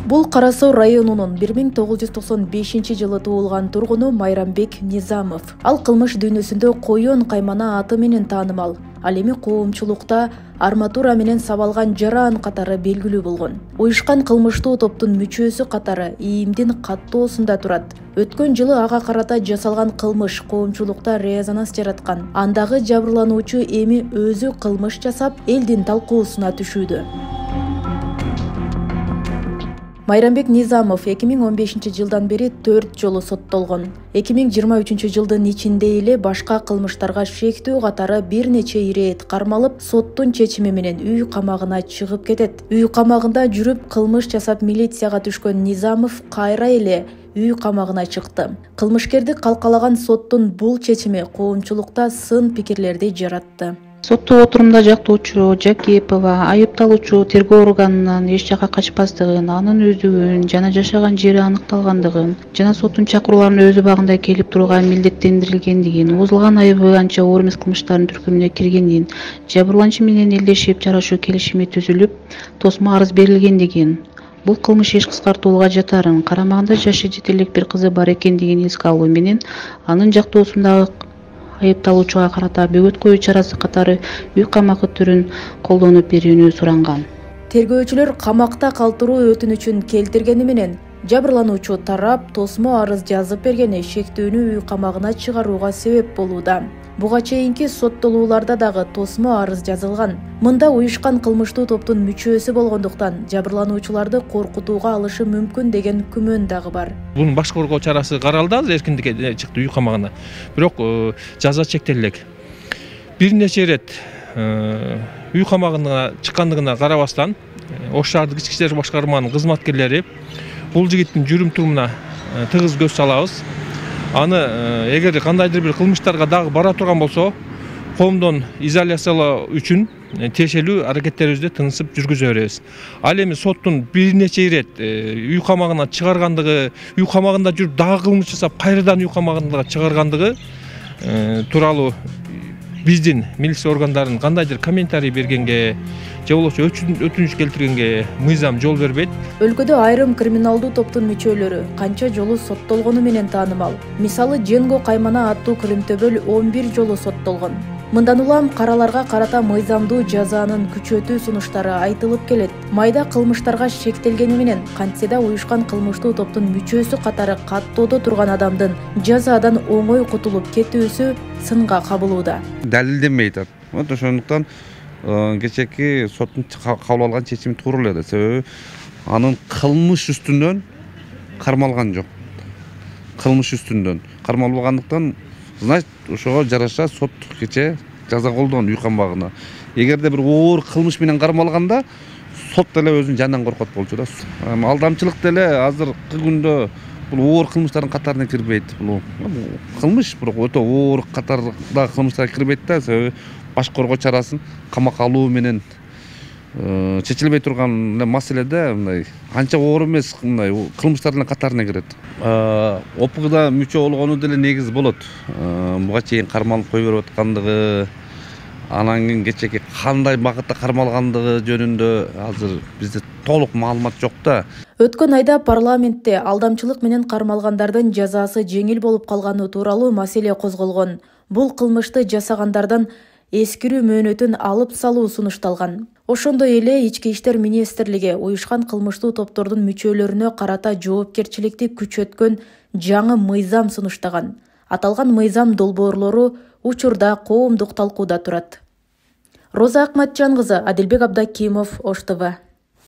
Бул Кара Суу районунун 1995-жылы туулган тургуну Майрамбек Низамов. Ал кылмыш дүйнөсүндө Коён каймана аты менен таанымал. Ал эми коомчулукта арматура менен сабалган жаран катары белгилүү болгон. Уюшкан кылмыштуу топтун мүчөсү катары ИИМдин каттоосунда турат. Өткөн жылы ага карата жасалган кылмыш коомчулукта резонанс жараткан. Андагы жабырлануучу эми өзү кылмыш жасап, элдин талкуусуна түшүүдө. Майрамбек Низамов 2015-жылдан бери 4 жолу соттолгон. 2023-жылдын ичинде эле башка кылмыштарга шектүү катары бир нече ирет кармалып, соттун чечими менен үй камагына чыгып кетет. Үй камагында жүрүп кылмыш жасап милицияга түшкөн Низамов кайра эле үй камагына чыкты. Кылмышкерди калкалаган соттун бул чечими коомчулукта сын пикирлерди жаратты. Соттуу отурумда жактоочу Жакепова айыпталуучу тергөө органынан эч жакка качпастыгын, анын өздүгүн жана жашаган жери аныкталгандыгын, жана соттун чакырууларына өз убагында келип турууга милдеттендирилгендигин, узулган айыбы анча оор эмес кылмыштардын түркүмүнө киргенин, жабырлануучу менен элдешип жарашуу келишими түзүлүп, тосмо арыз берилгендигин, бул кылмыш иш кыскартуулукка жатарын, карамагында жашы жете элек бир кызы бар экендигин эске алуу менен анын жактоосундагы айыпталуучуга карата бөгөт коюу чарасы катары үй камагы түрүн колдонуп берүүнү суранган. Тергөөчүлөр камакта калтыруу өтүнүчүн келтиргени менен жабырлануучу тарап тосмо арыз жазып бергени шектүүнү үй камагына чыгарууга себеп болууда. Буга чейинки соттолууларда дагы тосмо арыз жазылган. Мында уюшкан кылмыштуу топтун мүчөсү болгондуктан жабырлануучуларды коркутууга алышы мүмкүн деген күмөн дагы бар. Бунун баш коргоо чарасы каралды, азыр эркиндикке чыкты үй камагына. Бирок жаза чектелек. Бир нече ирет үй камагына чыккандыгына карабастан, Ош шаардык ички иштер башкарманын кызматкерлери бул жигиттин жүрүм турумуна тыгыз көз салабыз. Аны эгер кандайдыр бир кылмыштарга дагы бара турган болсо, коомдон изоляциялоо үчүн тиешелүү аракеттерибизди тынысып жүргүзө беребиз. Ал эми соттун бир нече ирет үй камагына чыгаргандыгы, үй камагында жүрүп дагы кылмыш жасап, кайрадан үй камагына чыгаргандыгы тууралуу биздин милиция органдарынын кандайдыр комментарий бергенге же болбосо өтүнүч келтиргенге мыйзам жол бербейт. Өлкөдө айрым криминалдуу топтун мүчөлөрү канча жолу соттолгону менен таанымал. Мисалы, Женго каймана аттуу кылымтөбөл 11 жолу соттолгон. Мындан улам караларга карата мыйзамдуу жазанын күчөтүү сунуштары айтылып келет. Майда кылмыштарга шектелгени менен кантсе да уюшкан кылмыштуу топтун мүчөсү катары каттоодо турган адамдын жазадан оңой кутулуп кетүүсү сынга кабылууда. Далилденбейт. Ошондуктан кечээки соттун кабыл алган чечими туура эле. Себеби анын кылмыш үстүнөн кармалган жок. Кылмыш үстүнөн кармалбагандыктан, значит, ошого жараша сот кечээ жаза колдогон үй камагына. Эгерде бир оор кылмыш менен кармалганда, сот деле өзүнүн жанынан коркот болчу да. Алдамчылык деле азыркы күндө бул оор кылмыштардын катарына кирбейт. Бул кылмыш, бирок өтө оор катардагы кылмыштарга кирбейт да. Себеби баш коргоо чарасын камакка алуу менен чечилбей турган маселеде мындай анча оор эмес мындай кылмыштардын катарына кирет. ОПГда мүчө болгону деле негиз болот. Буга чейин кармалып кой берип аткандыгы, анан кийин кечээки кандай багытта кармалгандыгы жөнүндө азыр бизде толук маалымат жок да. Өткөн айда парламентте алдамчылык менен кармалгандардын жазасы жеңил болуп калганы тууралуу маселе козголгон. Бул кылмышты жасагандардан эскирүү мөөнөтүн алып салуу сунушталган. Ошондой эле Ички иштер министрлиги уюшкан кылмыштуу топтордун мүчөлөрүнө карата жоопкерчиликти күчөткөн жаңы мыйзам сунуштаган. Аталган мыйзам долбоорлору учурда коомдук талкууда турат. Роза Акматжан кызы, Адилбек Абдакимов, Ош ТВ.